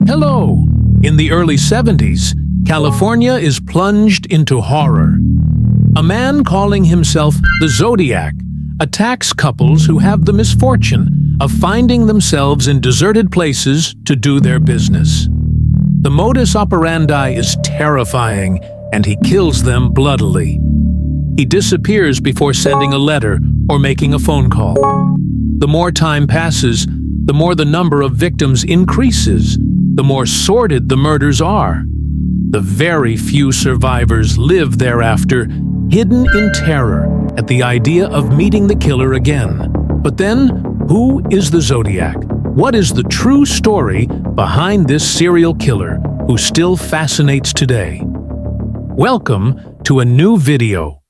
Hello! In the early 70s, California is plunged into horror. A man calling himself the Zodiac attacks couples who have the misfortune of finding themselves in deserted places to do their business. The modus operandi is terrifying, and he kills them bloodily. He disappears before sending a letter or making a phone call. The more time passes, the more the number of victims increases, the more sordid the murders are. The very few survivors live thereafter, hidden in terror at the idea of meeting the killer again. But then, who is the Zodiac? What is the true story behind this serial killer who still fascinates today? Welcome to a new video.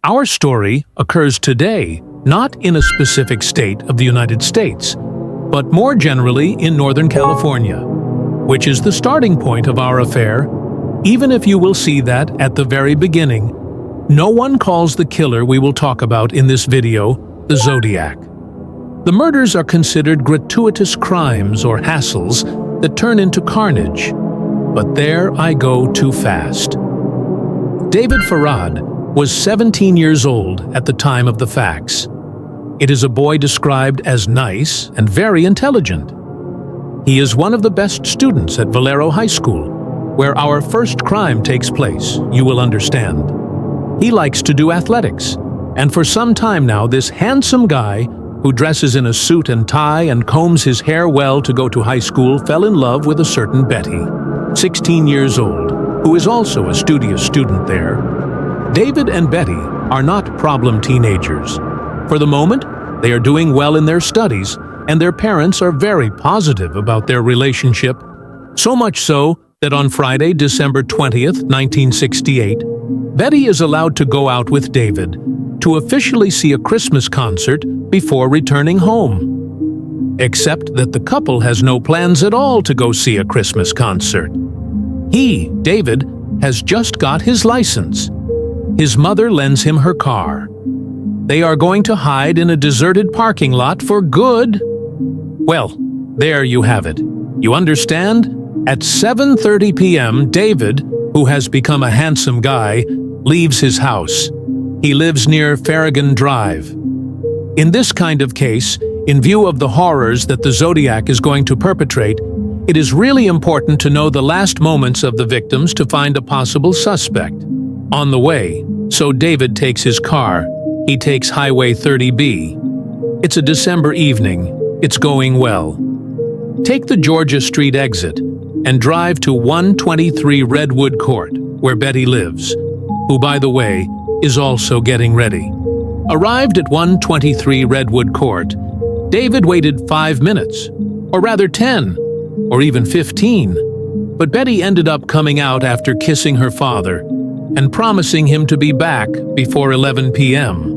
Our story occurs today, not in a specific state of the United States, but more generally in Northern California, which is the starting point of our affair, even if you will see that at the very beginning, no one calls the killer we will talk about in this video the Zodiac. The murders are considered gratuitous crimes or hassles that turn into carnage. But there I go too fast. David Farad was 17 years old at the time of the facts. It is a boy described as nice and very intelligent. He is one of the best students at Valero High School, where our first crime takes place, you will understand. He likes to do athletics, and for some time now this handsome guy who dresses in a suit and tie and combs his hair well to go to high school fell in love with a certain Betty, 16 years old, who is also a studious student there. David and Betty are not problem teenagers. For the moment, they are doing well in their studies, and their parents are very positive about their relationship, so much so that on Friday, December 20th, 1968, Betty is allowed to go out with David to officially see a Christmas concert before returning home. Except that the couple has no plans at all to go see a Christmas concert. He, David, has just got his license. His mother lends him her car. They are going to hide in a deserted parking lot for good. Well, there you have it. You understand? At 7:30 p.m., David, who has become a handsome guy, leaves his house. He lives near Farragon Drive. In this kind of case, in view of the horrors that the Zodiac is going to perpetrate, it is really important to know the last moments of the victims to find a possible suspect. On the way, so David takes his car. He takes Highway 30B. It's a December evening. It's going well. Take the Georgia Street exit and drive to 123 Redwood Court, where Betty lives, who, by the way, is also getting ready. Arrived at 123 Redwood Court, David waited 5 minutes, or rather 10, or even 15. But Betty ended up coming out after kissing her father and promising him to be back before 11 p.m.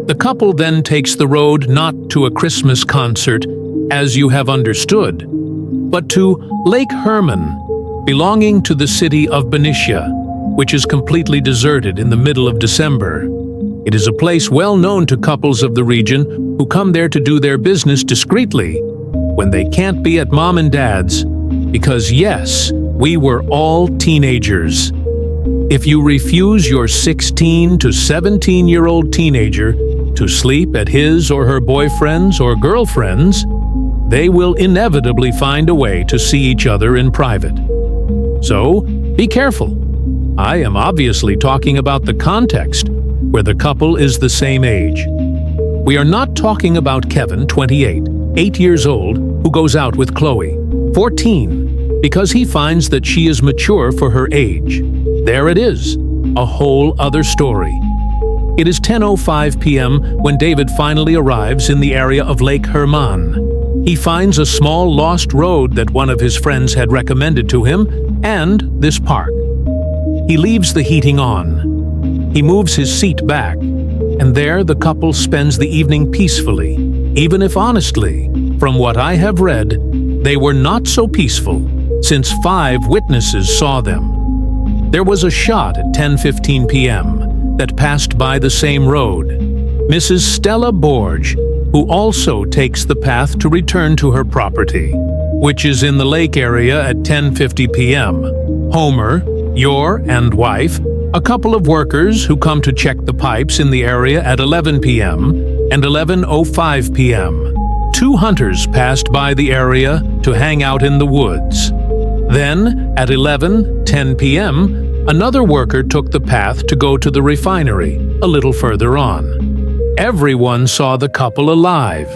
The couple then takes the road not to a Christmas concert, as you have understood, but to Lake Herman, belonging to the city of Benicia, which is completely deserted in the middle of December. It is a place well known to couples of the region who come there to do their business discreetly when they can't be at mom and dad's, because yes, we were all teenagers. If you refuse your 16 to 17-year-old teenager to sleep at his or her boyfriend's or girlfriend's, they will inevitably find a way to see each other in private. So, be careful. I am obviously talking about the context where the couple is the same age. We are not talking about Kevin, 28, 8 years old, who goes out with Chloe, 14, because he finds that she is mature for her age. There it is, a whole other story. It is 10:05 p.m. when David finally arrives in the area of Lake Herman. He finds a small lost road that one of his friends had recommended to him, and this park. He leaves the heating on. He moves his seat back, and there the couple spends the evening peacefully, even if honestly, from what I have read, they were not so peaceful, since 5 witnesses saw them. There was a shot at 10:15 p.m. that passed by the same road. Mrs. Stella Borge, who also takes the path to return to her property. which is in the lake area at 10:50 p.m. Homer, your and wife, a couple of workers who come to check the pipes in the area at 11 p.m. and 11:05 p.m. 2 hunters passed by the area to hang out in the woods. Then, at 11:10 p.m., another worker took the path to go to the refinery, a little further on. Everyone saw the couple alive.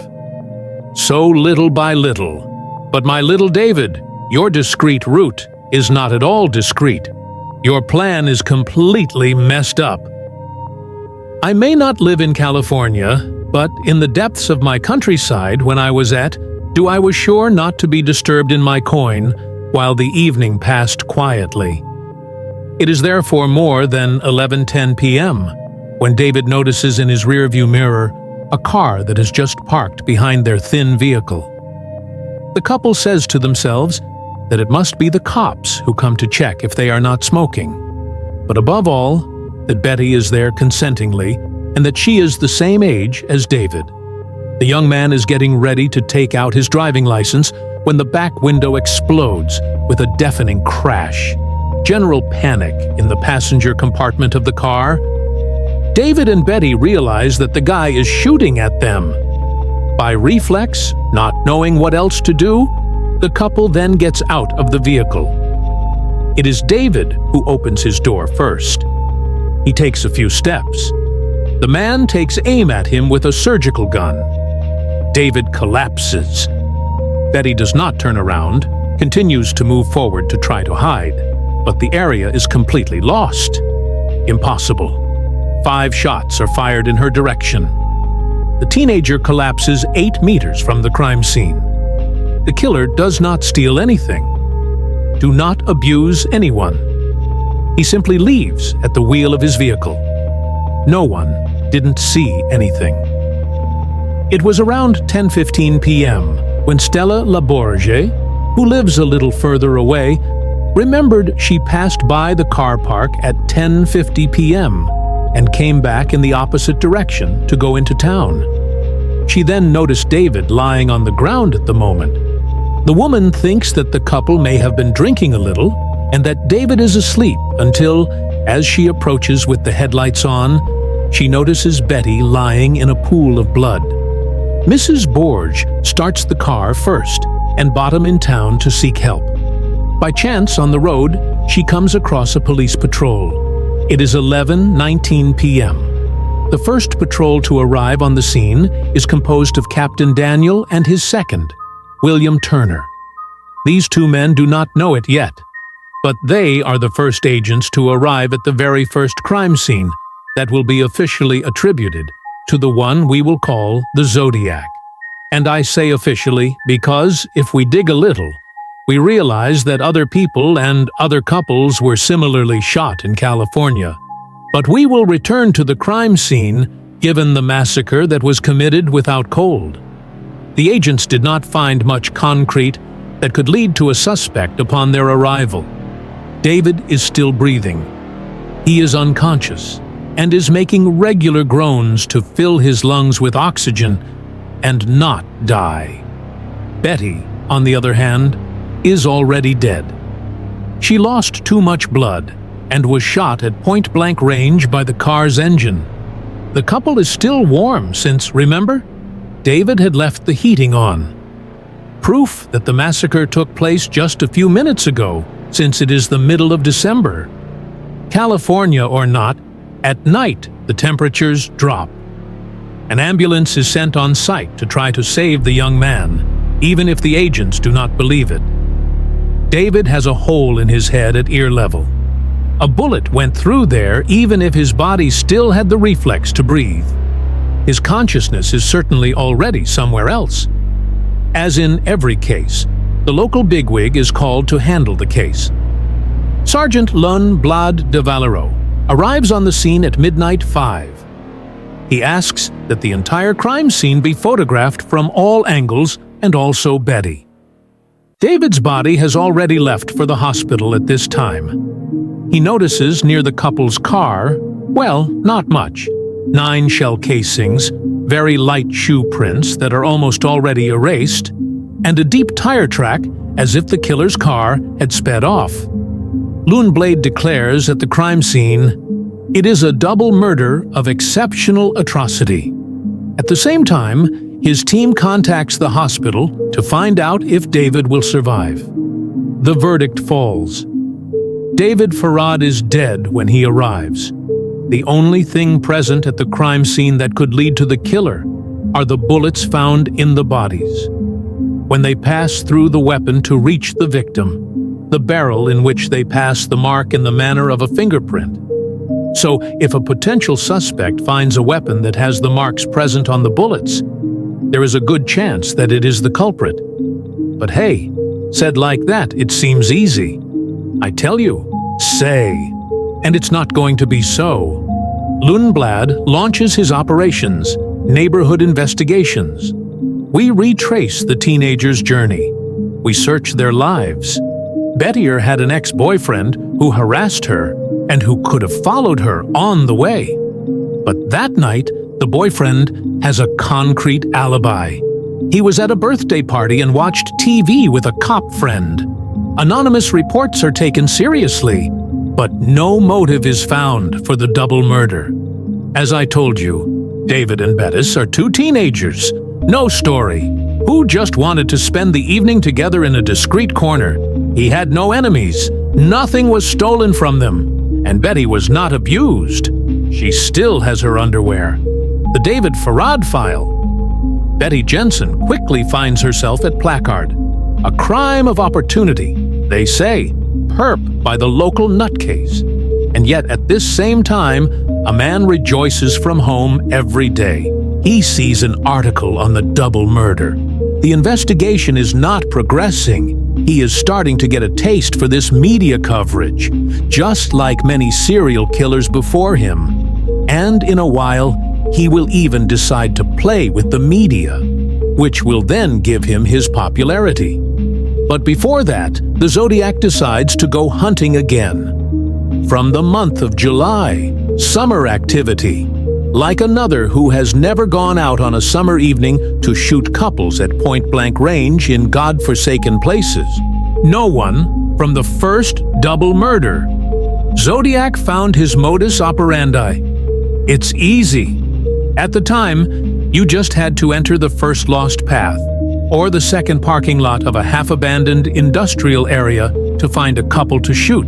So little by little. But my little David, your discreet route is not at all discreet. Your plan is completely messed up. I may not live in California, but in the depths of my countryside when I was I was sure not to be disturbed in my coin while the evening passed quietly. It is therefore more than 11:10 p.m. when David notices in his rearview mirror a car that is just parked behind their thin vehicle. The couple says to themselves that it must be the cops who come to check if they are not smoking, but above all, that Betty is there consentingly and that she is the same age as David. The young man is getting ready to take out his driving license when the back window explodes with a deafening crash. General panic in the passenger compartment of the car. David and Betty realize that the guy is shooting at them. By reflex, not knowing what else to do, the couple then gets out of the vehicle. It is David who opens his door first. He takes a few steps. The man takes aim at him with a surgical gun. David collapses. Betty does not turn around, continues to move forward to try to hide, but the area is completely lost. Impossible. 5 shots are fired in her direction. The teenager collapses 8 meters from the crime scene. The killer does not steal anything. Do not abuse anyone. He simply leaves at the wheel of his vehicle. No one didn't see anything. It was around 10:15 p.m. when Stella Laborge, who lives a little further away, remembered she passed by the car park at 10:50 p.m. and came back in the opposite direction to go into town. She then noticed David lying on the ground at the moment. The woman thinks that the couple may have been drinking a little and that David is asleep until, as she approaches with the headlights on, she notices Betty lying in a pool of blood. Mrs. Borge starts the car first and bottom in town to seek help. By chance, on the road, she comes across a police patrol. It is 11:19 p.m. The first patrol to arrive on the scene is composed of Captain Daniel and his second, William Turner. These 2 men do not know it yet, but they are the first agents to arrive at the very first crime scene that will be officially attributed to the one we will call the Zodiac. And I say officially because, if we dig a little, we realize that other people and other couples were similarly shot in California. But we will return to the crime scene given the massacre that was committed without cold. The agents did not find much concrete that could lead to a suspect upon their arrival. David is still breathing. He is unconscious and is making regular groans to fill his lungs with oxygen and not die. Betty, on the other hand, is already dead. She lost too much blood and was shot at point-blank range by the car's engine. The couple is still warm since, remember, David had left the heating on. Proof that the massacre took place just a few minutes ago, since it is the middle of December. California or not, at night the temperatures drop. An ambulance is sent on site to try to save the young man, even if the agents do not believe it. David has a hole in his head at ear level. A bullet went through there even if his body still had the reflex to breathe. His consciousness is certainly already somewhere else. As in every case, the local bigwig is called to handle the case. Sergeant Lun Blad de Valero arrives on the scene at midnight 5. He asks that the entire crime scene be photographed from all angles and also Betty. David's body has already left for the hospital at this time. He notices near the couple's car, well, not much. 9 shell casings, very light shoe prints that are almost already erased, and a deep tire track as if the killer's car had sped off. Loonblade declares at the crime scene, "It is a double murder of exceptional atrocity." At the same time, his team contacts the hospital to find out if David will survive. The verdict falls. David Farad is dead when he arrives. The only thing present at the crime scene that could lead to the killer are the bullets found in the bodies. When they pass through the weapon to reach the victim, the barrel in which they pass the mark in the manner of a fingerprint. So, if a potential suspect finds a weapon that has the marks present on the bullets, there is a good chance that it is the culprit. But hey, said like that, it seems easy. I tell you, say. And it's not going to be so. Loonblad launches his operations, Neighborhood Investigations. We retrace the teenagers' journey. We search their lives. Bettier had an ex-boyfriend who harassed her and who could have followed her on the way. But that night, the boyfriend has a concrete alibi. He was at a birthday party and watched TV with a cop friend. Anonymous reports are taken seriously, but no motive is found for the double murder. As I told you, David and Bettis are two teenagers. No story. Who just wanted to spend the evening together in a discreet corner. He had no enemies. Nothing was stolen from them. And Betty was not abused. She still has her underwear. The David Farad file. Betty Jensen quickly finds herself at Placard. A crime of opportunity, they say. Perp by the local nutcase. And yet at this same time, a man rejoices from home every day. He sees an article on the double murder. The investigation is not progressing. He is starting to get a taste for this media coverage, just like many serial killers before him. And in a while, he will even decide to play with the media, which will then give him his popularity. But before that, the Zodiac decides to go hunting again. From the month of July, summer activity. Like another who has never gone out on a summer evening to shoot couples at point-blank range in God-forsaken places. No one from the first double murder. Zodiac found his modus operandi. It's easy. At the time, you just had to enter the first lost path, or the second parking lot of a half-abandoned industrial area to find a couple to shoot.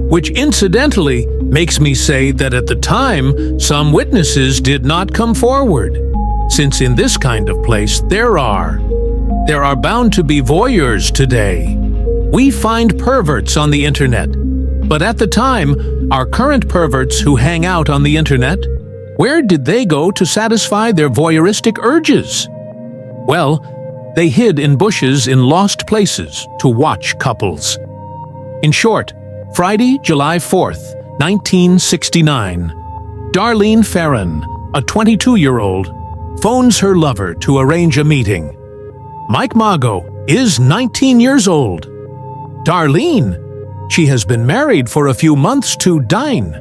Which incidentally makes me say that at the time, some witnesses did not come forward, since in this kind of place there are bound to be voyeurs today. We find perverts on the internet, but at the time, our current perverts who hang out on the internet, where did they go to satisfy their voyeuristic urges? Well, they hid in bushes in lost places to watch couples. In short, Friday, July 4th, 1969, Darlene Farron, a 22-year-old, phones her lover to arrange a meeting. Mike Mago is 19 years old. Darlene, she has been married for a few months to Dine,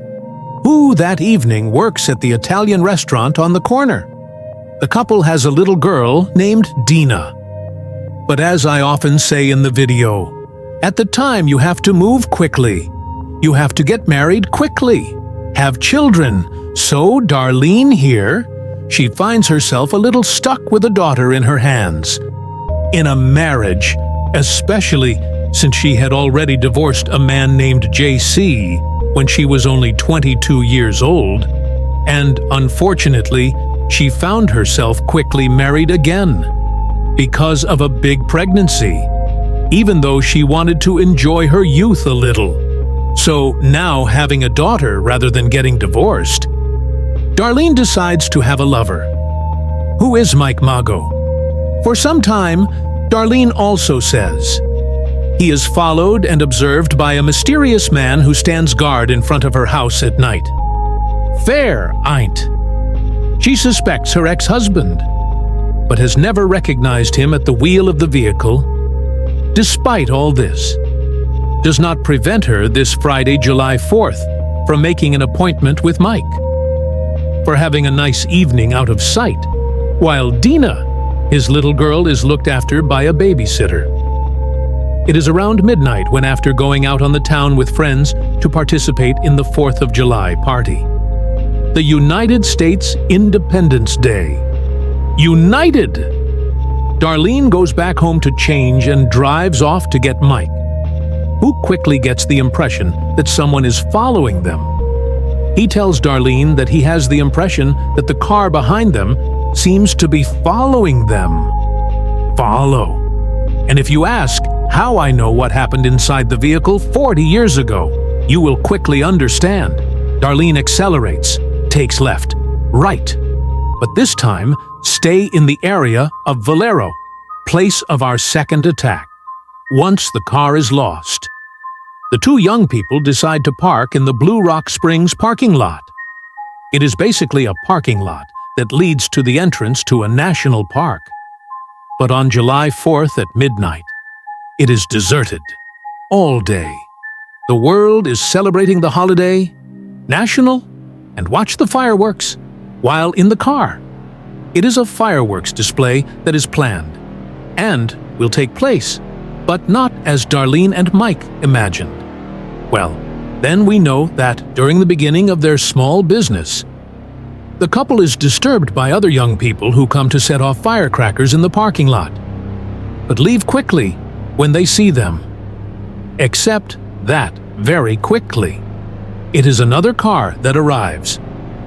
who that evening works at the Italian restaurant on the corner. The couple has a little girl named Dina. But as I often say in the video, at the time you have to move quickly. You have to get married quickly, have children. So Darlene here, she finds herself a little stuck with a daughter in her hands. In a marriage, especially since she had already divorced a man named JC when she was only 22 years old. And unfortunately, she found herself quickly married again because of a big pregnancy, even though she wanted to enjoy her youth a little. So now, having a daughter rather than getting divorced, Darlene decides to have a lover. Who is Mike Mago? For some time, Darlene also says he is followed and observed by a mysterious man who stands guard in front of her house at night. Fair, ain't. She suspects her ex-husband, but has never recognized him at the wheel of the vehicle. Despite all this, does not prevent her this Friday, July 4th, from making an appointment with Mike, for having a nice evening out of sight, while Dina, His little girl is looked after by a babysitter. It is around midnight when, after going out on the town with friends to participate in the 4th of July party. The United States Independence Day. United! Darlene goes back home to change and drives off to get Mike, who quickly gets the impression that someone is following them. He tells Darlene that he has the impression that the car behind them seems to be following them. Follow. And if you ask how I know what happened inside the vehicle 40 years ago, you will quickly understand. Darlene accelerates, takes left, right, but this time stay in the area of Valero, place of our second attack. Once the car is lost, the two young people decide to park in the Blue Rock Springs parking lot. It is basically a parking lot that leads to the entrance to a national park. But on July 4th at midnight, it is deserted all day. The world is celebrating the holiday, national, and watch the fireworks while in the car. It is a fireworks display that is planned and will take place, but not as Darlene and Mike imagined. Well, then we know that during the beginning of their small business, the couple is disturbed by other young people who come to set off firecrackers in the parking lot, but leave quickly when they see them. Except that very quickly, it is another car that arrives,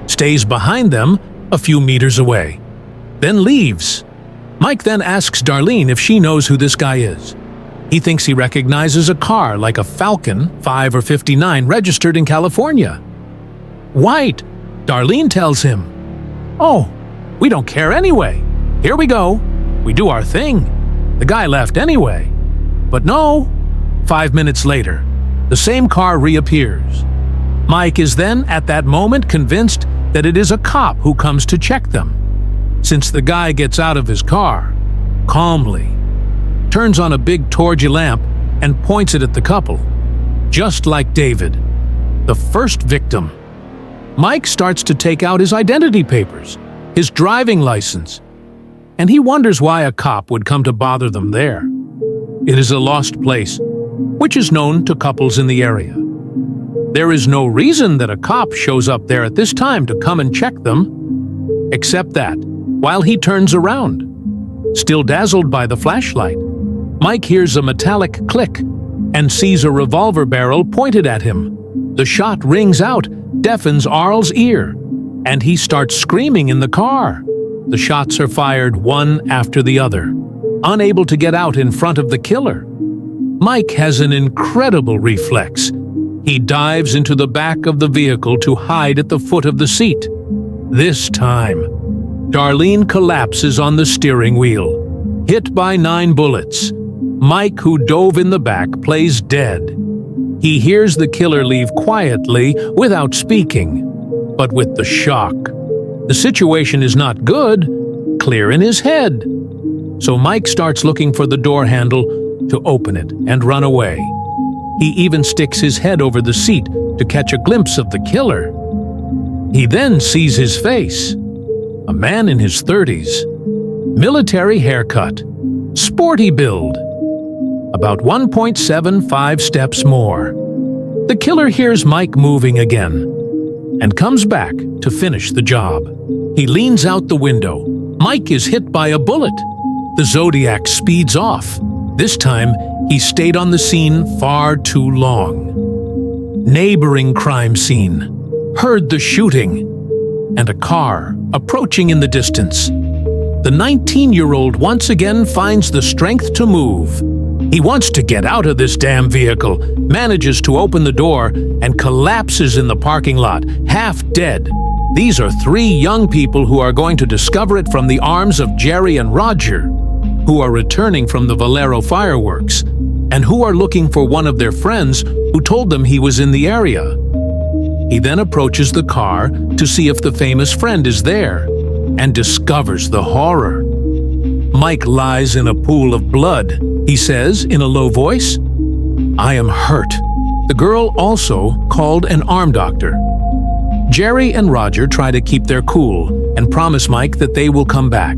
stays behind them a few meters away, then leaves. Mike then asks Darlene if she knows who this guy is. He thinks he recognizes a car like a Falcon 5 or 59 registered in California. White, Darlene tells him. Oh, we don't care anyway. Here we go. We do our thing. The guy left anyway. But no, 5 minutes later, the same car reappears. Mike is then at that moment convinced that it is a cop who comes to check them, since the guy gets out of his car, calmly, turns on a big torgy lamp and points it at the couple, just like David, the first victim. Mike starts to take out his identity papers, his driving license, and he wonders why a cop would come to bother them there. It is a lost place, which is known to couples in the area. There is no reason that a cop shows up there at this time to come and check them, except that, while he turns around, still dazzled by the flashlight, Mike hears a metallic click and sees a revolver barrel pointed at him. The shot rings out, deafens Arl's ear, and he starts screaming in the car. The shots are fired one after the other, unable to get out in front of the killer. Mike has an incredible reflex. He dives into the back of the vehicle to hide at the foot of the seat. This time, Darlene collapses on the steering wheel, hit by 9 bullets. Mike, who dove in the back, plays dead. He hears the killer leave quietly without speaking, but with the shock. The situation is not good, clear in his head. So Mike starts looking for the door handle to open it and run away. He even sticks his head over the seat to catch a glimpse of the killer. He then sees his face. A man in his 30s. Military haircut. Sporty build. About 1.75 steps more. The killer hears Mike moving again and comes back to finish the job. He leans out the window. Mike is hit by a bullet. The Zodiac speeds off. This time, he stayed on the scene far too long. Neighboring crime scene. Heard the shooting. And a car approaching in the distance. The 19-year-old once again finds the strength to move. He wants to get out of this damn vehicle, manages to open the door, and collapses in the parking lot, half dead. These are 3 young people who are going to discover it from the arms of Jerry and Roger, who are returning from the Valero fireworks, and who are looking for one of their friends who told them he was in the area. He then approaches the car to see if the famous friend is there, and discovers the horror. Mike lies in a pool of blood. He says in a low voice, "I am hurt." The girl also called an arm doctor. Jerry and Roger try to keep their cool and promise Mike that they will come back.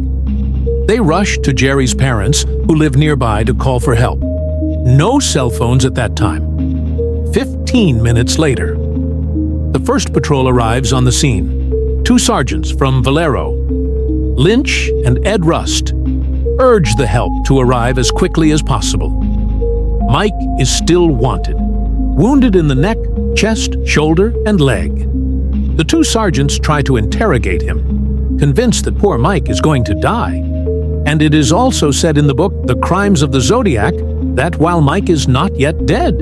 They rush to Jerry's parents, who live nearby, to call for help. No cell phones at that time. 15 minutes later, the first patrol arrives on the scene. 2 sergeants from Valero, Lynch and Ed Rust, urge the help to arrive as quickly as possible. Mike is still wanted, wounded in the neck, chest, shoulder, and leg. The 2 sergeants try to interrogate him, convinced that poor Mike is going to die. And it is also said in the book, The Crimes of the Zodiac, that while Mike is not yet dead.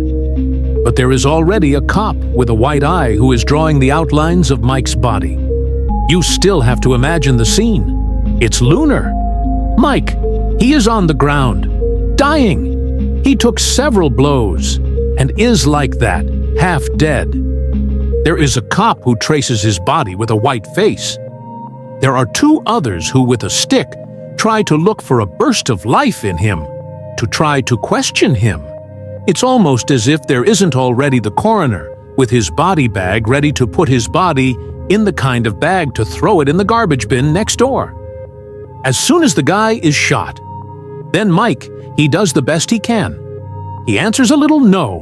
But there is already a cop with a white eye who is drawing the outlines of Mike's body. You still have to imagine the scene. It's lunar. Mike, he is on the ground, dying. He took several blows and is like that, half dead. There is a cop who traces his body with a white face. There are 2 others who, with a stick, try to look for a burst of life in him, to try to question him. It's almost as if there isn't already the coroner with his body bag ready to put his body in the kind of bag to throw it in the garbage bin next door. As soon as the guy is shot, then Mike, he does the best he can. He answers a little no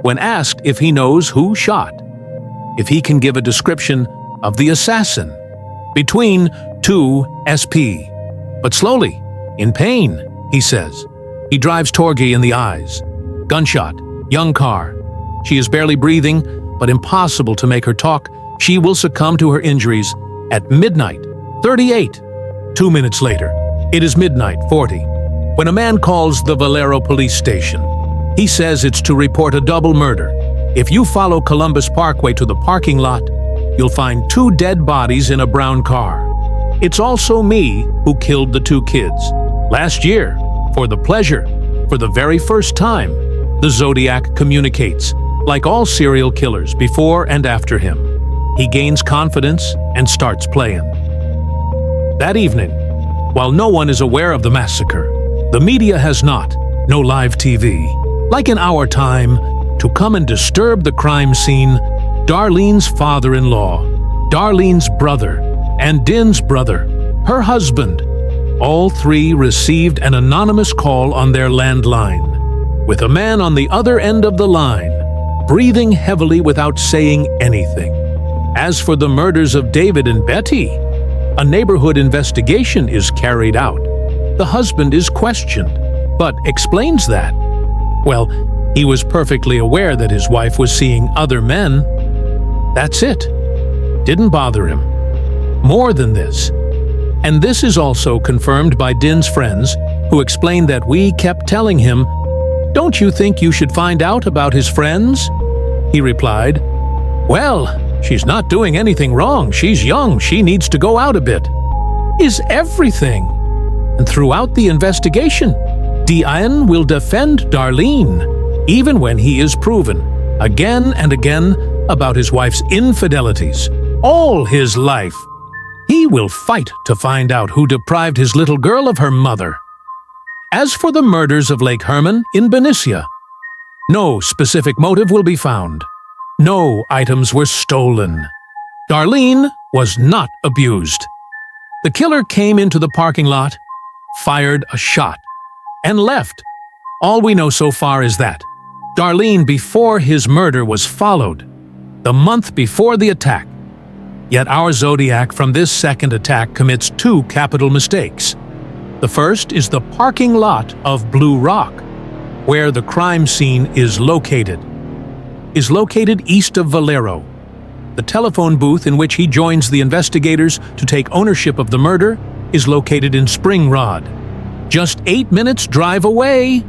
when asked if he knows who shot, if he can give a description of the assassin. Between 2 SP. But slowly, in pain, he says. He drives Torgi in the eyes. Gunshot, young car. She is barely breathing, but impossible to make her talk. She will succumb to her injuries at midnight, 38. 2 minutes later, it is midnight, 40, when a man calls the Valero police station. He says it's to report a double murder. If you follow Columbus Parkway to the parking lot, you'll find 2 dead bodies in a brown car. It's also me who killed the 2 kids. Last year, for the pleasure, for the very first time, the Zodiac communicates, like all serial killers before and after him. He gains confidence and starts playing. That evening, while no one is aware of the massacre, the media has not, no live TV, like in our time, to come and disturb the crime scene, Darlene's father-in-law, Darlene's brother, and Din's brother, her husband, all 3 received an anonymous call on their landline, with a man on the other end of the line, breathing heavily without saying anything. As for the murders of David and Betty, a neighborhood investigation is carried out. The husband is questioned, but explains that. Well, he was perfectly aware that his wife was seeing other men. That's it. Didn't bother him. More than this. And this is also confirmed by Din's friends, who explained that we kept telling him, "Don't you think you should find out about his friends?" He replied, "Well, she's not doing anything wrong. She's young. She needs to go out a bit." Is everything. And throughout the investigation, Diane will defend Darlene, even when he is proven, again and again, about his wife's infidelities, all his life. He will fight to find out who deprived his little girl of her mother. As for the murders of Lake Herman in Benicia, no specific motive will be found. No items were stolen. Darlene was not abused. The killer came into the parking lot, fired a shot, and left. All we know so far is that Darlene, before his murder, was followed the month before the attack. Yet our Zodiac from this second attack commits 2 capital mistakes. The first is the parking lot of Blue Rock, where the crime scene is located east of Valero. The telephone booth in which he joins the investigators to take ownership of the murder is located in Spring Rod, just 8 minutes drive away.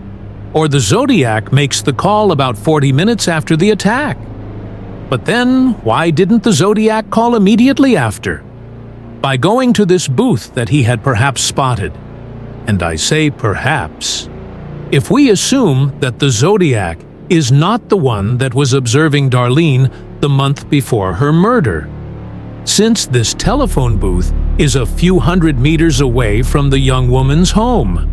Or the Zodiac makes the call about 40 minutes after the attack. But then, why didn't the Zodiac call immediately after? By going to this booth that he had perhaps spotted. And I say perhaps. If we assume that the Zodiac is not the one that was observing Darlene the month before her murder, since this telephone booth is a few hundred meters away from the young woman's home.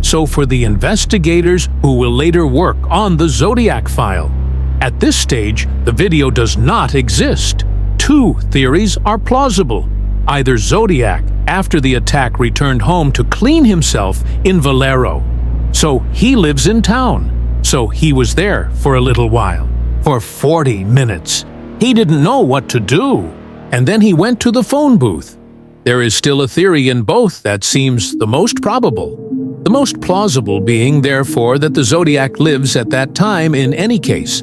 So for the investigators who will later work on the Zodiac file, at this stage, the video does not exist. 2 theories are plausible. Either Zodiac, after the attack, returned home to clean himself in Valero. So he lives in town. So he was there for a little while. For 40 minutes. He didn't know what to do. And then he went to the phone booth. There is still a theory in both that seems the most probable. The most plausible being, therefore, that the Zodiac lives at that time in any case,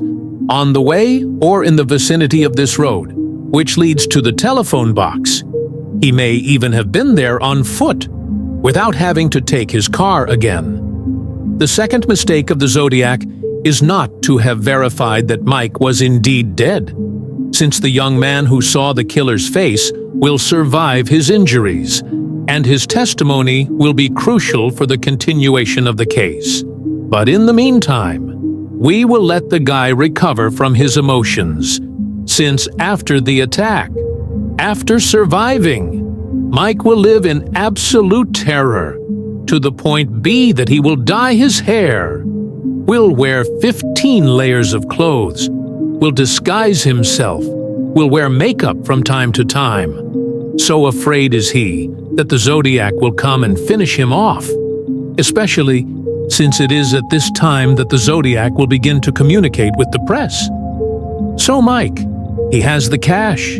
on the way or in the vicinity of this road, which leads to the telephone box. He may even have been there on foot, without having to take his car again. The second mistake of the Zodiac is not to have verified that Mike was indeed dead, since the young man who saw the killer's face will survive his injuries, and his testimony will be crucial for the continuation of the case. But in the meantime, we will let the guy recover from his emotions, since after the attack, after surviving, Mike will live in absolute terror, to the point B that he will dye his hair, will wear 15 layers of clothes, will disguise himself, will wear makeup from time to time. So afraid is he that the Zodiac will come and finish him off, especially since it is at this time that the Zodiac will begin to communicate with the press. So Mike, he has the cash.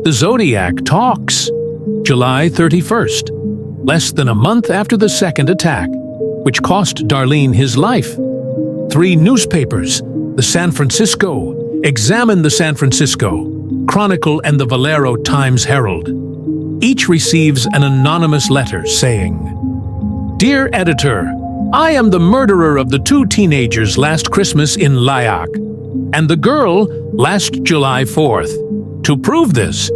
The Zodiac talks. July 31st, less than a month after the second attack, which cost Darlene his life. 3 newspapers, the San Francisco, Examine the San Francisco, Chronicle, and the Valero Times-Herald. Each receives an anonymous letter saying, "Dear editor, I am the murderer of the 2 teenagers last Christmas in Lyack, and the girl last July 4th. To prove this,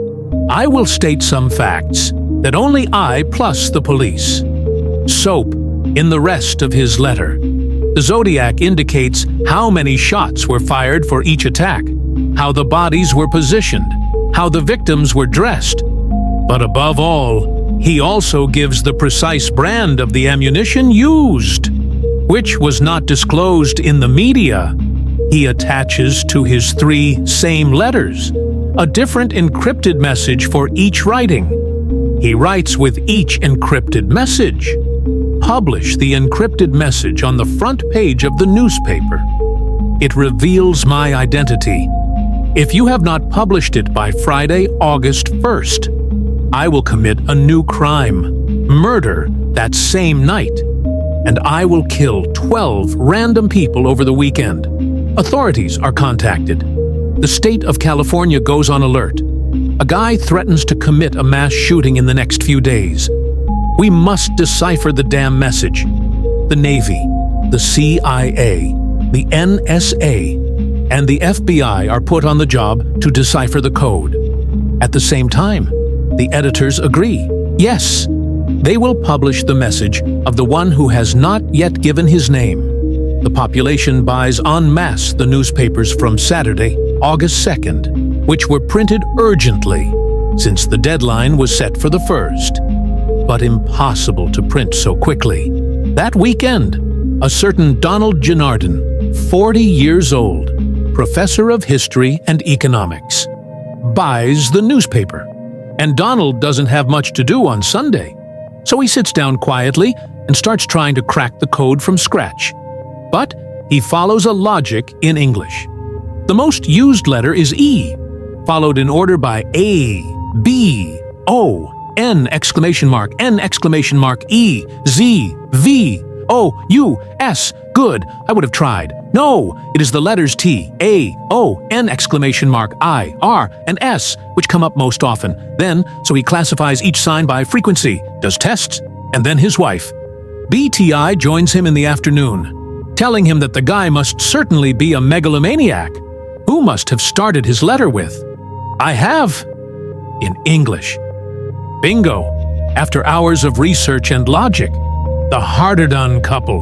I will state some facts that only I plus the police." Soap in the rest of his letter. The Zodiac indicates how many shots were fired for each attack, how the bodies were positioned, how the victims were dressed. But above all, he also gives the precise brand of the ammunition used, which was not disclosed in the media. He attaches to his 3 same letters a different encrypted message for each writing. He writes with each encrypted message. Publish the encrypted message on the front page of the newspaper. It reveals my identity. If you have not published it by Friday, August 1st, I will commit a new crime, murder, that same night, and I will kill 12 random people over the weekend. Authorities are contacted. The state of California goes on alert. A guy threatens to commit a mass shooting in the next few days. We must decipher the damn message. The Navy, the CIA, the NSA, and the FBI are put on the job to decipher the code. At the same time, the editors agree. Yes, they will publish the message of the one who has not yet given his name. The population buys en masse the newspapers from Saturday, August 2nd, which were printed urgently, since the deadline was set for the 1st. But impossible to print so quickly. That weekend, a certain Donald Janardon, 40 years old, professor of history and economics, buys the newspaper. And Donald doesn't have much to do on Sunday, so he sits down quietly and starts trying to crack the code from scratch. But he follows a logic in English. The most used letter is E, followed in order by A, B, O, N exclamation mark, N exclamation mark, E, Z, V, O, U, S. Good, I would have tried. No, it is the letters T, A, O, N exclamation mark, I, R, and S, which come up most often. Then, so he classifies each sign by frequency, does tests, and then his wife. BTI joins him in the afternoon, telling him that the guy must certainly be a megalomaniac. Who must have started his letter with, "I have," in English. Bingo! After hours of research and logic, the Harderdon couple.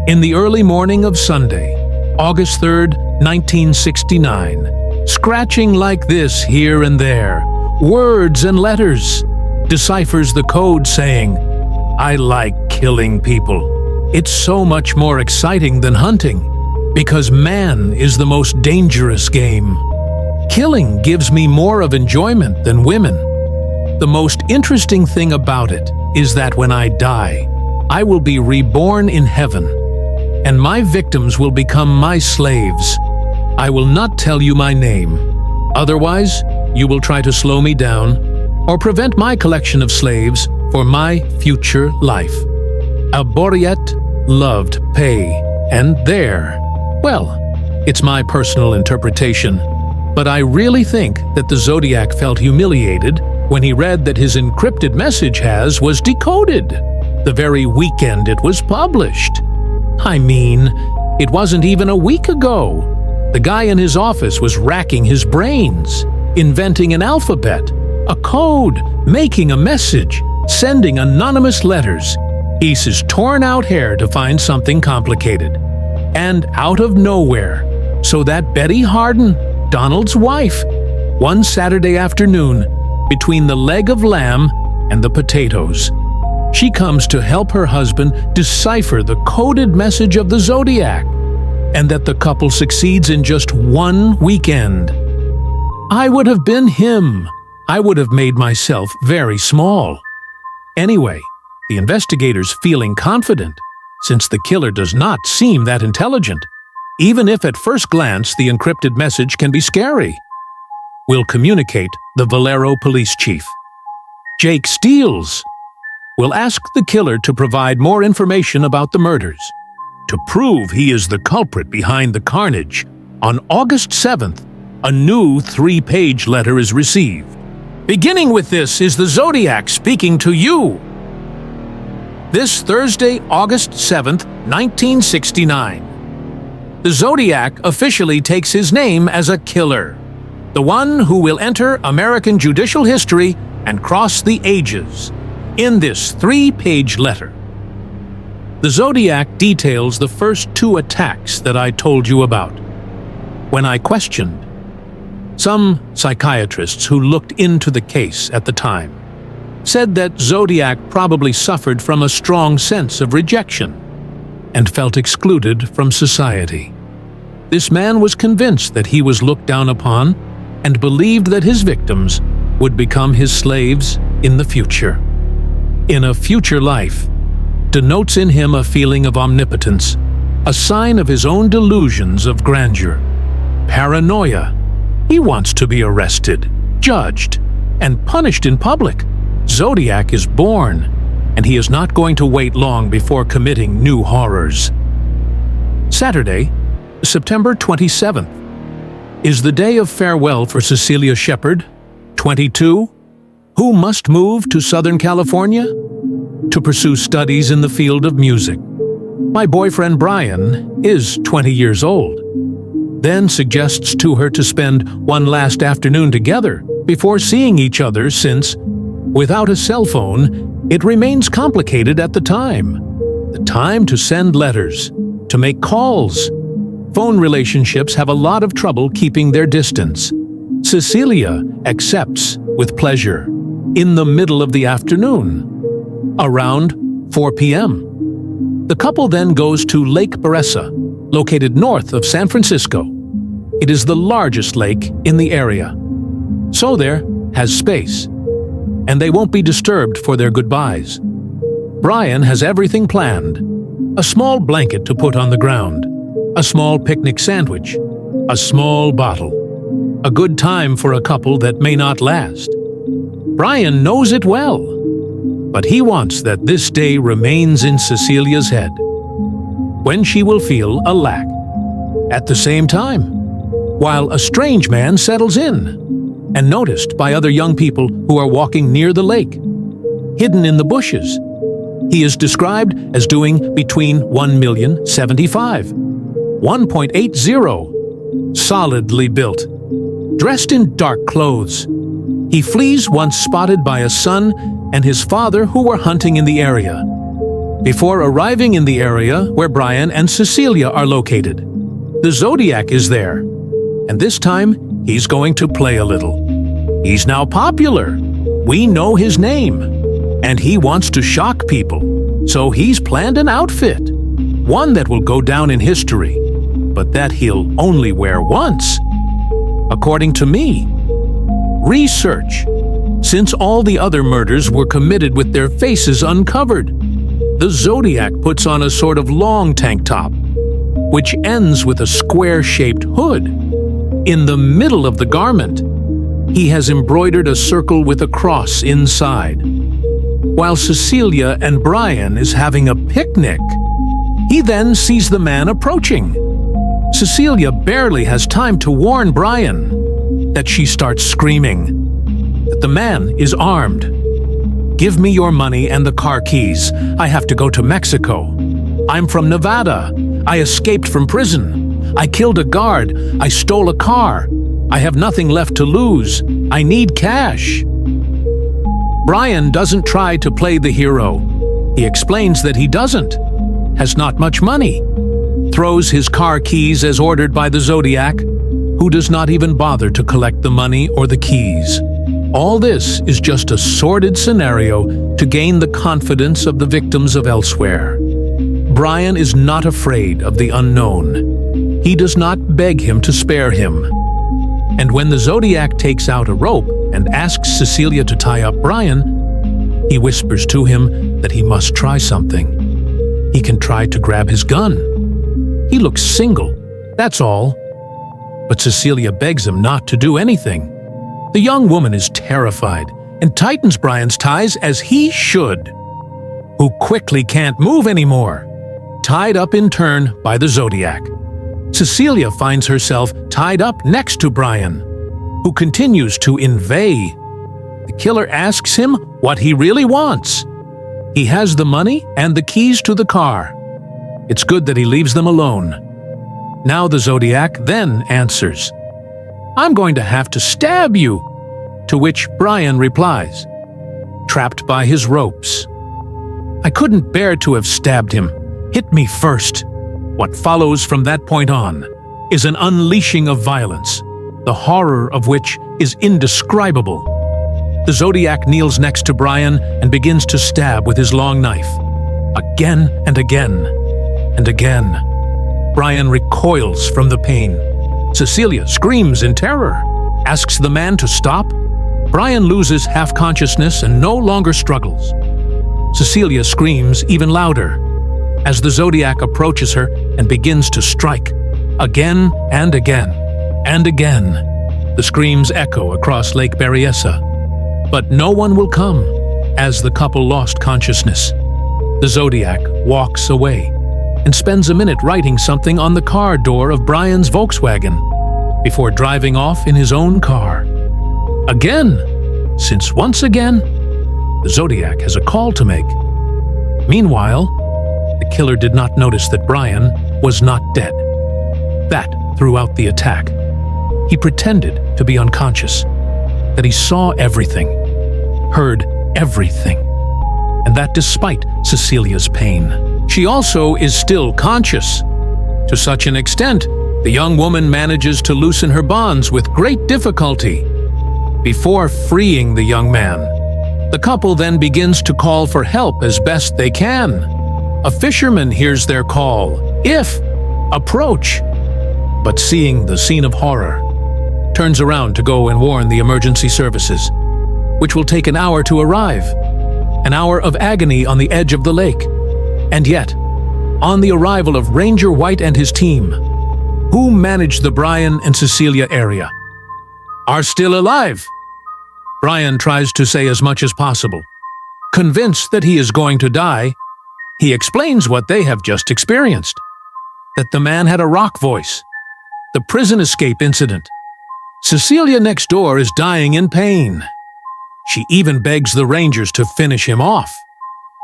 In the early morning of Sunday, August 3rd, 1969, scratching like this here and there, words and letters, deciphers the code saying, "I like killing people. It's so much more exciting than hunting, because man is the most dangerous game. Killing gives me more of enjoyment than women. The most interesting thing about it is that when I die, I will be reborn in heaven, and my victims will become my slaves. I will not tell you my name. Otherwise, you will try to slow me down or prevent my collection of slaves for my future life. Aboriet loved pay, and there. Well, it's my personal interpretation, but I really think that the Zodiac felt humiliated when he read that his encrypted message was decoded the very weekend it was published. I mean, it wasn't even a week ago. The guy in his office was racking his brains, inventing an alphabet, a code, making a message, sending anonymous letters. He's his torn-out hair to find something complicated. And out of nowhere, so that Betty Harden, Donald's wife, one Saturday afternoon, between the leg of lamb and the potatoes, she comes to help her husband decipher the coded message of the Zodiac, and that the couple succeeds in just one weekend. I would have been him. I would have made myself very small. Anyway, the investigators feeling confident, since the killer does not seem that intelligent, even if at first glance the encrypted message can be scary, will communicate the Valero police chief. Jake Steels will ask the killer to provide more information about the murders. To prove he is the culprit behind the carnage, on August 7th, a new 3-page letter is received. Beginning with this is the Zodiac speaking to you. This Thursday, August 7th, 1969. The Zodiac officially takes his name as a killer, the one who will enter American judicial history and cross the ages. In this 3-page letter, the Zodiac details the first 2 attacks that I told you about. When I questioned some psychiatrists who looked into the case at the time, said that Zodiac probably suffered from a strong sense of rejection and felt excluded from society. This man was convinced that he was looked down upon and believed that his victims would become his slaves in the future. In a future life denotes in him a feeling of omnipotence, a sign of his own delusions of grandeur. Paranoia. He wants to be arrested, judged, and punished in public. Zodiac is born, and he is not going to wait long before committing new horrors. Saturday, September 27th, is the day of farewell for Cecilia Shepard, 22, who must move to Southern California to pursue studies in the field of music. My boyfriend Brian is 20 years old, then suggests to her to spend one last afternoon together before seeing each other since, without a cell phone, it remains complicated at the time. The time to send letters, to make calls. Phone relationships have a lot of trouble keeping their distance. Cecilia accepts with pleasure in the middle of the afternoon, around 4 p.m. The couple then goes to Lake Beressa, located north of San Francisco. It is the largest lake in the area, so there has space, and they won't be disturbed for their goodbyes. Brian has everything planned: a small blanket to put on the ground, a small picnic sandwich, a small bottle. A good time for a couple that may not last. Brian knows it well, but he wants that this day remains in Cecilia's head, when she will feel a lack. At the same time, while a strange man settles in, and noticed by other young people who are walking near the lake, hidden in the bushes. He is described as doing between 1,075,000, 1.80, solidly built, dressed in dark clothes. He flees once spotted by a son and his father who were hunting in the area, before arriving in the area where Brian and Cecilia are located. The Zodiac is there, and this time he's going to play a little. He's now popular. We know his name, and he wants to shock people, so he's planned an outfit, one that will go down in history, but that he'll only wear once. According to me, research Since all the other murders were committed with their faces uncovered, the Zodiac puts on a sort of long tank top, which ends with a square-shaped hood. In the middle of the garment, he has embroidered a circle with a cross inside. While Cecilia and Brian is having a picnic, he then sees the man approaching. Cecilia barely has time to warn Brian that she starts screaming that the man is armed. "Give me your money and the car keys. I have to go to Mexico. I'm from Nevada. I escaped from prison. I killed a guard. I stole a car. I have nothing left to lose. I need cash." Brian doesn't try to play the hero. He explains that he doesn't, has not much money, throws his car keys as ordered by the Zodiac, who does not even bother to collect the money or the keys. All this is just a sordid scenario to gain the confidence of the victims of elsewhere. Brian is not afraid of the unknown. He does not beg him to spare him. And when the Zodiac takes out a rope and asks Cecilia to tie up Brian, he whispers to him that he must try something. He can try to grab his gun. He looks single, that's all. But Cecilia begs him not to do anything. The young woman is terrified and tightens Brian's ties as he should, who quickly can't move anymore, tied up in turn by the Zodiac. Cecilia finds herself tied up next to Brian, who continues to inveigh. The killer asks him what he really wants. He has the money and the keys to the car. It's good that he leaves them alone. Now the Zodiac then answers, "I'm going to have to stab you," to which Brian replies, trapped by his ropes, "I couldn't bear to have stabbed him. Hit me first." What follows from that point on is an unleashing of violence, the horror of which is indescribable. The Zodiac kneels next to Brian and begins to stab with his long knife. Again and again and again. Brian recoils from the pain. Cecilia screams in terror, asks the man to stop. Brian loses half-consciousness and no longer struggles. Cecilia screams even louder as the Zodiac approaches her and begins to strike. Again and again and again. The screams echo across Lake Berryessa. But no one will come as the couple lost consciousness. The Zodiac walks away and spends a minute writing something on the car door of Brian's Volkswagen before driving off in his own car. Again, since once again, the Zodiac has a call to make. Meanwhile, the killer did not notice that Brian was not dead. That throughout the attack, he pretended to be unconscious, that he saw everything, heard everything, and that despite Cecilia's pain, she also is still conscious. To such an extent, the young woman manages to loosen her bonds with great difficulty. Before freeing the young man, the couple then begins to call for help as best they can. A fisherman hears their call, "If, approach," but seeing the scene of horror, turns around to go and warn the emergency services, which will take an hour to arrive. An hour of agony on the edge of the lake. And yet, on the arrival of Ranger White and his team, who manage the Brian and Cecilia area, are still alive. Brian tries to say as much as possible. Convinced that he is going to die, he explains what they have just experienced. That the man had a rock voice. The prison escape incident. Cecilia next door is dying in pain. She even begs the Rangers to finish him off.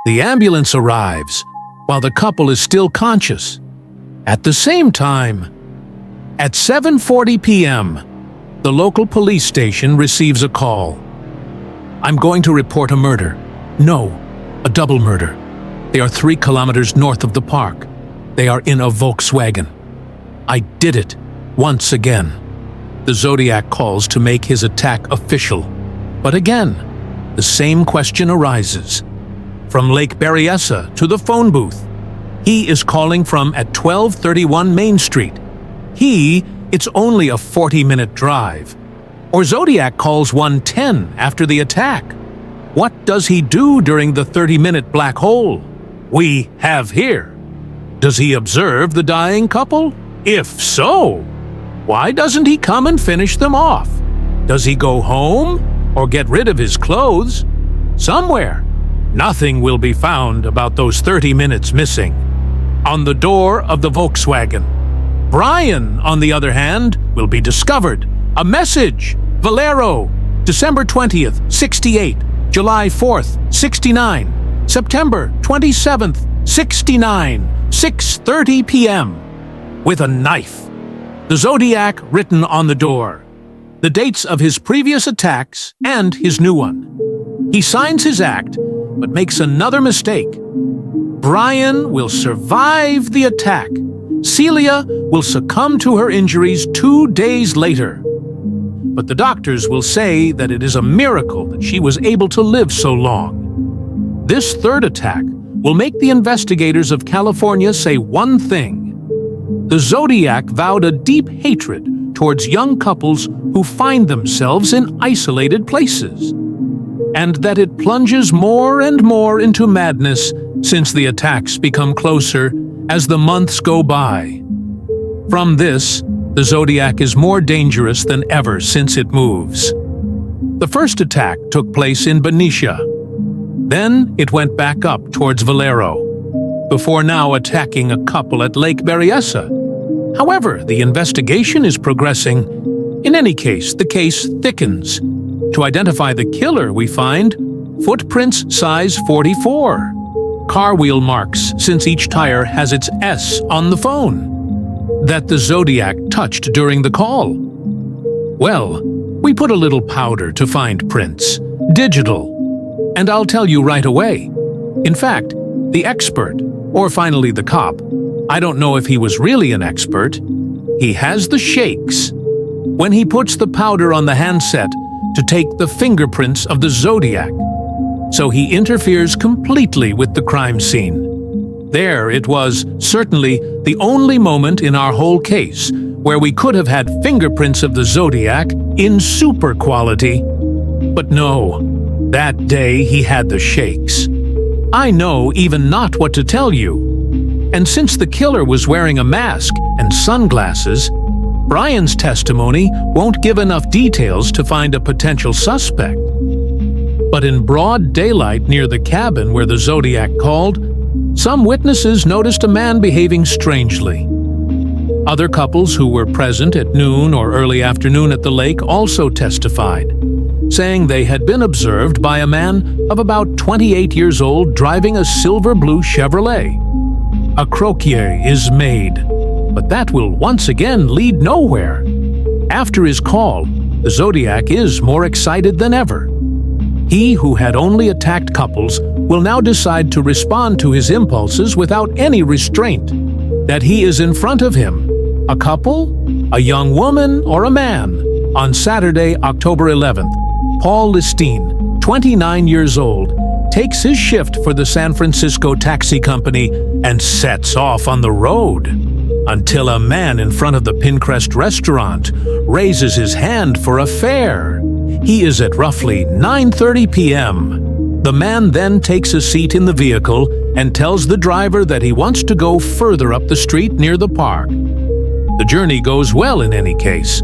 The ambulance arrives, while the couple is still conscious. At the same time, at 7:40 p.m., the local police station receives a call. "I'm going to report a murder. No, a double murder. They are 3 kilometers north of the park. They are in a Volkswagen. I did it, once again." The Zodiac calls to make his attack official. But again, the same question arises. From Lake Berryessa to the phone booth. He is calling from at 1231 Main Street. It's only a 40-minute drive. Or Zodiac calls 110 after the attack. What does he do during the 30-minute black hole? We have here. Does he observe the dying couple? If so, why doesn't he come and finish them off? Does he go home or get rid of his clothes? Somewhere, nothing will be found about those 30 minutes missing. On the door of the Volkswagen. Brian, on the other hand, will be discovered. A message. Valero, December 20th, 68, July 4th, 69, September 27th, 69, 6:30 p.m. With a knife. The Zodiac written on the door. The dates of his previous attacks and his new one. He signs his act, but makes another mistake. Brian will survive the attack. Celia will succumb to her injuries 2 days later. But the doctors will say that it is a miracle that she was able to live so long. This third attack will make the investigators of California say one thing. The Zodiac vowed a deep hatred towards young couples who find themselves in isolated places, and that it plunges more and more into madness since the attacks become closer as the months go by. From this, the Zodiac is more dangerous than ever since it moves. The first attack took place in Benicia. Then it went back up towards Valero, before now attacking a couple at Lake Berryessa. However, the investigation is progressing. In any case, the case thickens. To identify the killer, we find footprints size 44, car wheel marks since each tire has its S on the phone, that the Zodiac touched during the call. Well, we put a little powder to find prints, digital, and I'll tell you right away. In fact, the expert, or finally the cop, I don't know if he was really an expert, he has the shakes when he puts the powder on the handset to take the fingerprints of the Zodiac. So he interferes completely with the crime scene. There it was certainly the only moment in our whole case where we could have had fingerprints of the Zodiac in super quality. But no, that day he had the shakes. I know even not what to tell you. And since the killer was wearing a mask and sunglasses, Brian's testimony won't give enough details to find a potential suspect. But in broad daylight near the cabin where the Zodiac called, some witnesses noticed a man behaving strangely. Other couples who were present at noon or early afternoon at the lake also testified, saying they had been observed by a man of about 28 years old driving a silver-blue Chevrolet. A croquier is made, but that will once again lead nowhere. After his call, the Zodiac is more excited than ever. He who had only attacked couples will now decide to respond to his impulses without any restraint. That he is in front of him, a couple, a young woman, or a man. On Saturday, October 11th, Paul Listine, 29 years old, takes his shift for the San Francisco taxi company and sets off on the road until a man in front of the Pinecrest restaurant raises his hand for a fare. He is at roughly 9:30 p.m. The man then takes a seat in the vehicle and tells the driver that he wants to go further up the street near the park. The journey goes well in any case.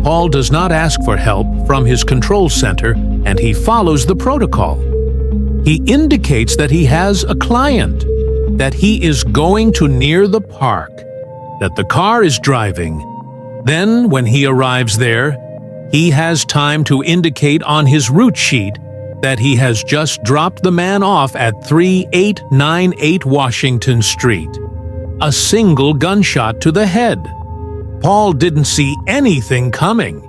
Paul does not ask for help from his control center, and he follows the protocol. He indicates that he has a client, that he is going to near the park, that the car is driving. Then, when he arrives there, he has time to indicate on his route sheet that he has just dropped the man off at 3898 Washington Street. A single gunshot to the head. Paul didn't see anything coming.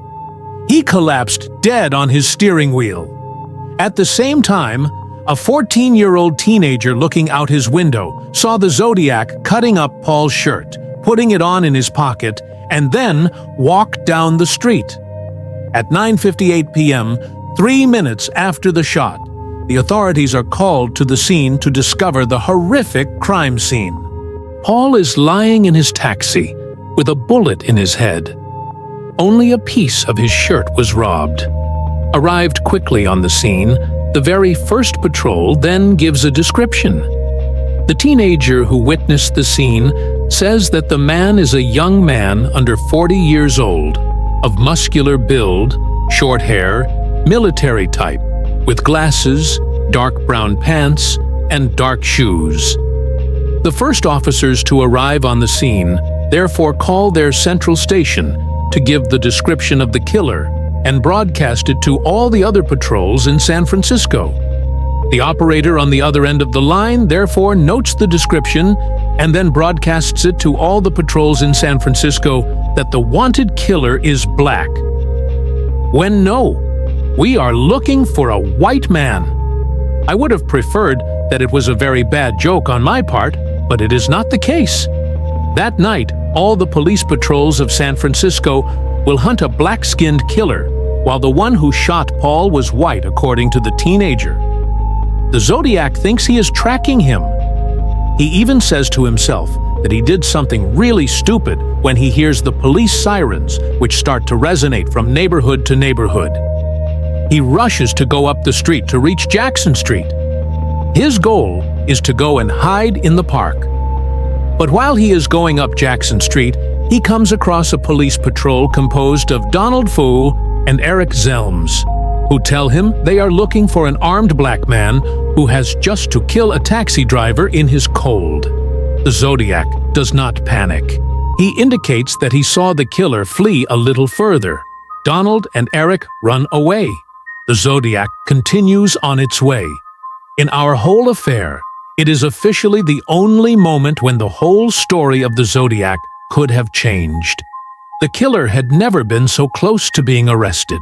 He collapsed dead on his steering wheel. At the same time, a 14-year-old teenager looking out his window saw the Zodiac cutting up Paul's shirt, putting it on in his pocket, and then walked down the street. At 9:58 p.m., 3 minutes after the shot, the authorities are called to the scene to discover the horrific crime scene. Paul is lying in his taxi with a bullet in his head. only a piece of his shirt was robbed. Arrived quickly on the scene, the very first patrol then gives a description. The teenager who witnessed the scene says that the man is a young man under 40 years old, of muscular build, short hair, military type, with glasses, dark brown pants, and dark shoes. The first officers to arrive on the scene therefore call their central station to give the description of the killer and broadcast it to all the other patrols in San Francisco. The operator on the other end of the line therefore notes the description and then broadcasts it to all the patrols in San Francisco that the wanted killer is black. When no, we are looking for a white man. I would have preferred that it was a very bad joke on my part, but it is not the case. That night, all the police patrols of San Francisco will hunt a black-skinned killer, while the one who shot Paul was white, according to the teenager. The Zodiac thinks he is tracking him. He even says to himself that he did something really stupid when he hears the police sirens, which start to resonate from neighborhood to neighborhood. He rushes to go up the street to reach Jackson Street. His goal is to go and hide in the park. But while he is going up Jackson Street, he comes across a police patrol composed of Donald Fu and Eric Zelms, who tell him they are looking for an armed black man who has just to kill a taxi driver in his cold. The Zodiac does not panic. He indicates that he saw the killer flee a little further. Donald and Eric run away. The Zodiac continues on its way. In our whole affair, it is officially the only moment when the whole story of the Zodiac could have changed. The killer had never been so close to being arrested.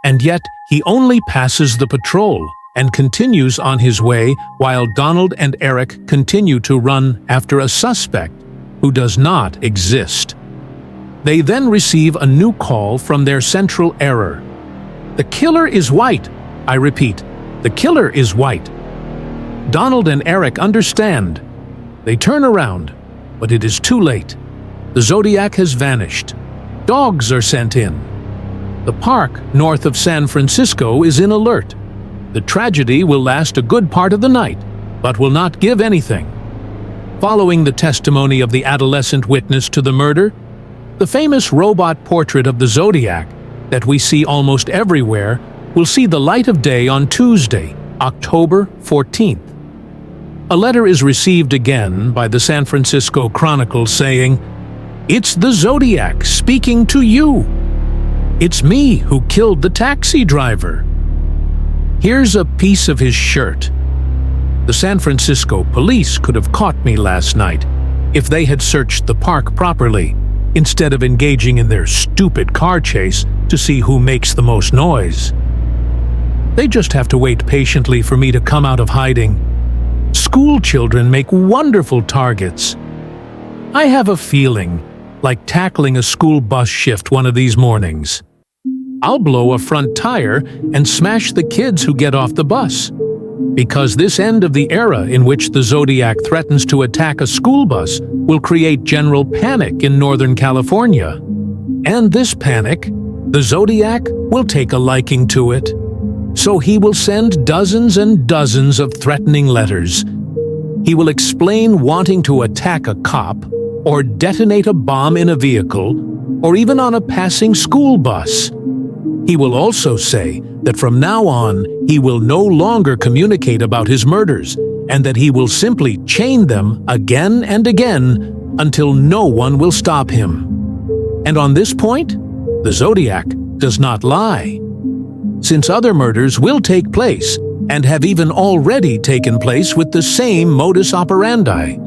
And yet, he only passes the patrol and continues on his way while Donald and Eric continue to run after a suspect who does not exist. They then receive a new call from their central error. The killer is white. I repeat, the killer is white. Donald and Eric understand. They turn around, but it is too late. The Zodiac has vanished. Dogs are sent in. The park north of San Francisco is in alert. The tragedy will last a good part of the night, but will not give anything. Following the testimony of the adolescent witness to the murder, the famous robot portrait of the Zodiac that we see almost everywhere will see the light of day on Tuesday, October 14th. A letter is received again by the San Francisco Chronicle saying, "It's the Zodiac speaking to you. It's me who killed the taxi driver. Here's a piece of his shirt. The San Francisco police could have caught me last night if they had searched the park properly, instead of engaging in their stupid car chase to see who makes the most noise. They just have to wait patiently for me to come out of hiding. School children make wonderful targets. I have a feeling like tackling a school bus shift one of these mornings. I'll blow a front tire and smash the kids who get off the bus. Because this end of the era in which the Zodiac threatens to attack a school bus will create general panic in Northern California. And this panic, the Zodiac will take a liking to it. So he will send dozens and dozens of threatening letters. He will explain wanting to attack a cop, or detonate a bomb in a vehicle, or even on a passing school bus. He will also say that from now on he will no longer communicate about his murders, and that he will simply chain them again and again until no one will stop him. And on this point, the Zodiac does not lie. Since other murders will take place, and have even already taken place with the same modus operandi.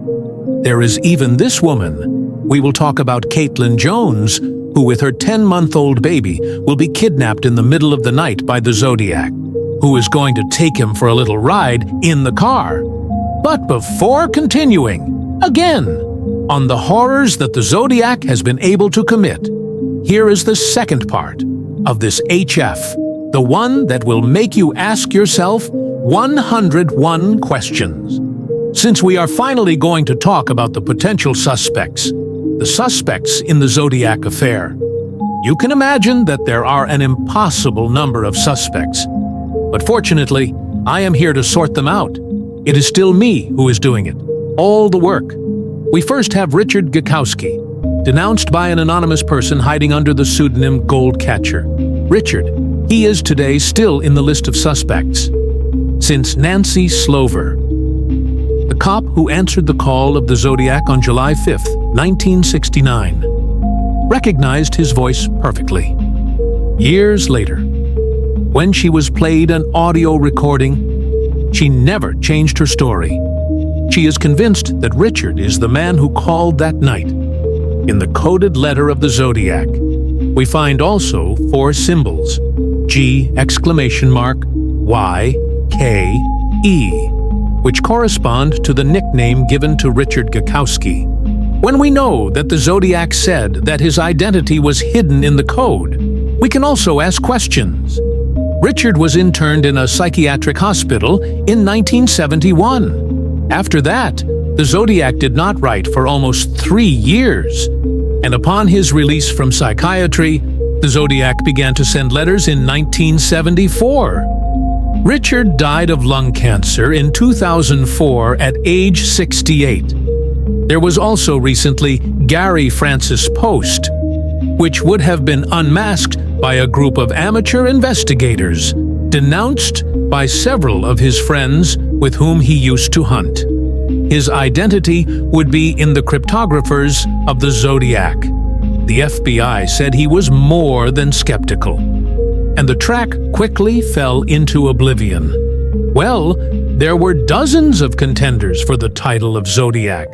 There is even this woman. We will talk about Caitlin Jones, who with her 10-month-old baby will be kidnapped in the middle of the night by the Zodiac, who is going to take him for a little ride in the car. But before continuing, again, on the horrors that the Zodiac has been able to commit, here is the second part of this HF, the one that will make you ask yourself 101 questions. Since we are finally going to talk about the potential suspects, the suspects in the Zodiac affair, You can imagine that there are an impossible number of suspects. But fortunately, I am here to sort them out. It is still me who is doing it. All the work. We first have Richard Gakowski, denounced by an anonymous person hiding under the pseudonym Goldcatcher. Richard, he is today still in the list of suspects. Since Nancy Slover, the cop who answered the call of the Zodiac on July 5th, 1969, recognized his voice perfectly. Years later, when she was played an audio recording, she never changed her story. She is convinced that Richard is the man who called that night. In the coded letter of the Zodiac, we find also 4 symbols: G, exclamation mark, Y, K, E, which correspond to the nickname given to Richard Gakowski. When we know that the Zodiac said that his identity was hidden in the code, we can also ask questions. Richard was interned in a psychiatric hospital in 1971. After that, the Zodiac did not write for almost 3 years, and upon his release from psychiatry, the Zodiac began to send letters in 1974. Richard died of lung cancer in 2004 at age 68. There was also recently Gary Francis Post, which would have been unmasked by a group of amateur investigators, denounced by several of his friends with whom he used to hunt. His identity would be in the cryptographers of the Zodiac. The FBI said he was more than skeptical, and the track quickly fell into oblivion. Well, there were dozens of contenders for the title of Zodiac.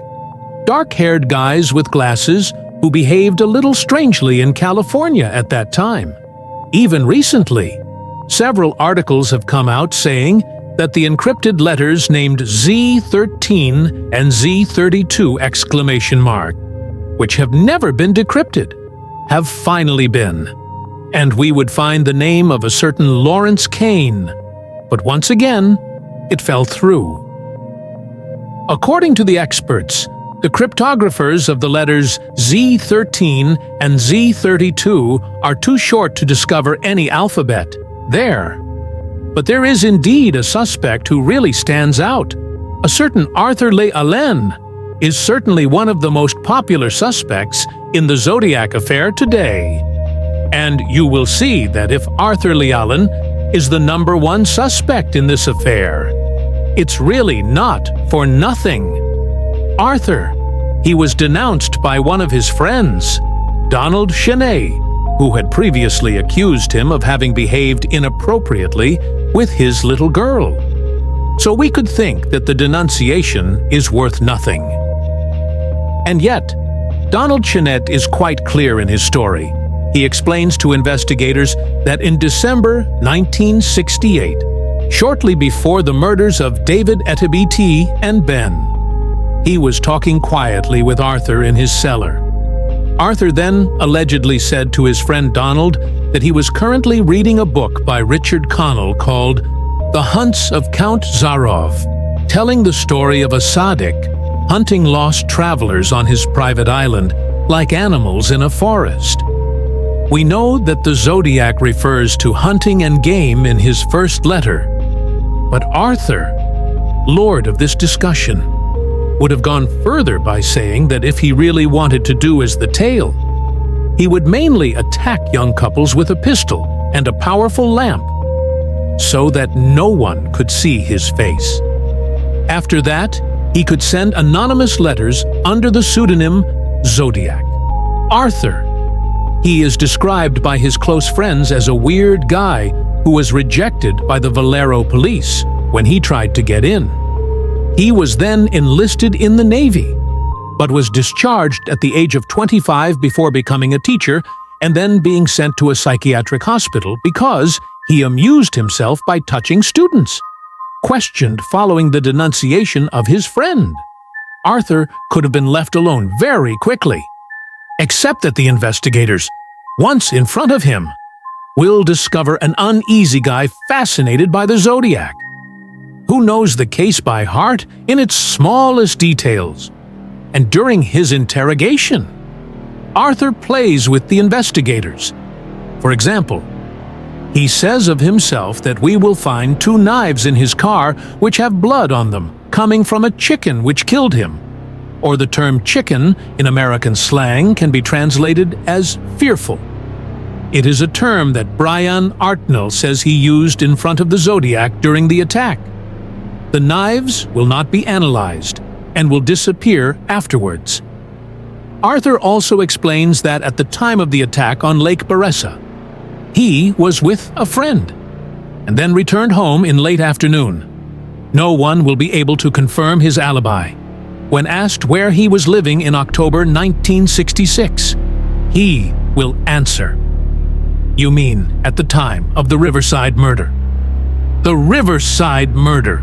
Dark-haired guys with glasses who behaved a little strangely in California at that time. Even recently, several articles have come out saying that the encrypted letters named Z13 and Z32 exclamation mark, which have never been decrypted, have finally been. And we would find the name of a certain Lawrence Kane, but once again, it fell through. According to the experts, the cryptographers of the letters Z13 and Z32 are too short to discover any alphabet there. But there is indeed a suspect who really stands out. A certain Arthur Le Allen is certainly one of the most popular suspects in the Zodiac affair today. And you will see that if Arthur Le Allen is the #1 suspect in this affair, it's really not for nothing. Arthur, he was denounced by one of his friends, Donald Chenet, who had previously accused him of having behaved inappropriately with his little girl. So we could think that the denunciation is worth nothing. And yet, Donald Chenet is quite clear in his story. He explains to investigators that in December 1968, shortly before the murders of David Etebiti and Ben, he was talking quietly with Arthur in his cellar. Arthur then allegedly said to his friend Donald that he was currently reading a book by Richard Connell called The Hunts of Count Zarov, telling the story of a Sadic hunting lost travelers on his private island like animals in a forest. We know that the Zodiac refers to hunting and game in his first letter, but Arthur, lord of this discussion, would have gone further by saying that if he really wanted to do as the tale, he would mainly attack young couples with a pistol and a powerful lamp, so that no one could see his face. After that, he could send anonymous letters under the pseudonym Zodiac. Arthur, he is described by his close friends as a weird guy who was rejected by the Valero police when he tried to get in. He was then enlisted in the Navy, but was discharged at the age of 25 before becoming a teacher and then being sent to a psychiatric hospital because he amused himself by touching students. Questioned following the denunciation of his friend, Arthur could have been left alone very quickly, except that the investigators, once in front of him, will discover an uneasy guy fascinated by the Zodiac, who knows the case by heart in its smallest details. And during his interrogation, Arthur plays with the investigators. For example, he says of himself that we will find 2 knives in his car which have blood on them, coming from a chicken which killed him. Or the term chicken in American slang can be translated as fearful. It is a term that Brian Artnell says he used in front of the Zodiac during the attack. The knives will not be analyzed and will disappear afterwards. Arthur also explains that at the time of the attack on Lake Beressa, he was with a friend and then returned home in late afternoon. No one will be able to confirm his alibi. When asked where he was living in October 1966, he will answer, "You mean at the time of the Riverside murder?" The Riverside murder,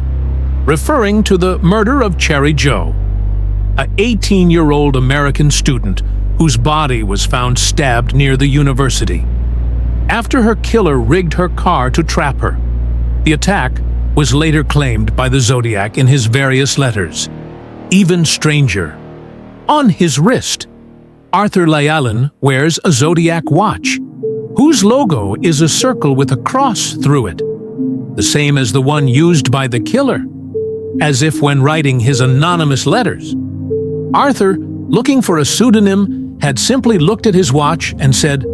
referring to the murder of Cherry Joe, an 18-year-old American student whose body was found stabbed near the university. After her killer rigged her car to trap her, the attack was later claimed by the Zodiac in his various letters. Even stranger, on his wrist, Arthur Leigh-Allen wears a Zodiac watch, whose logo is a circle with a cross through it, the same as the one used by the killer, as if when writing his anonymous letters. Arthur, looking for a pseudonym, had simply looked at his watch and said,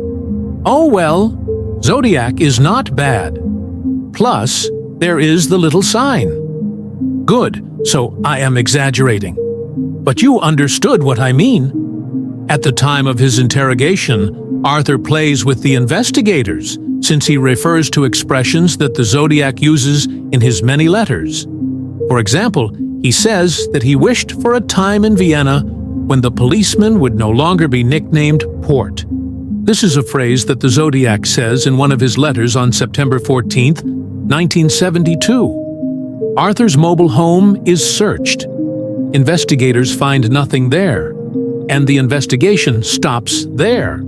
"Oh well, Zodiac is not bad. Plus, there is the little sign." Good, so I am exaggerating. But you understood what I mean. At the time of his interrogation, Arthur plays with the investigators, since he refers to expressions that the Zodiac uses in his many letters. For example, he says that he wished for a time in Vienna when the policeman would no longer be nicknamed Port. This is a phrase that the Zodiac says in one of his letters on September 14, 1972. Arthur's mobile home is searched. Investigators find nothing there, and the investigation stops there.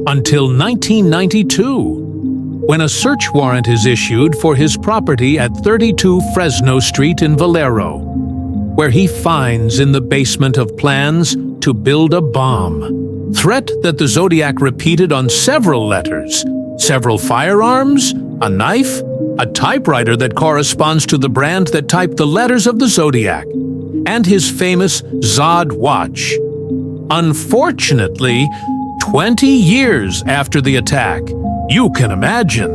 Until 1992, when a search warrant is issued for his property at 32 Fresno Street in Valero, where he finds in the basement of plans to build a bomb. Threat that the Zodiac repeated on several letters, several firearms, a knife, a typewriter that corresponds to the brand that typed the letters of the Zodiac, and his famous Zod watch. Unfortunately, 20 years after the attack, you can imagine,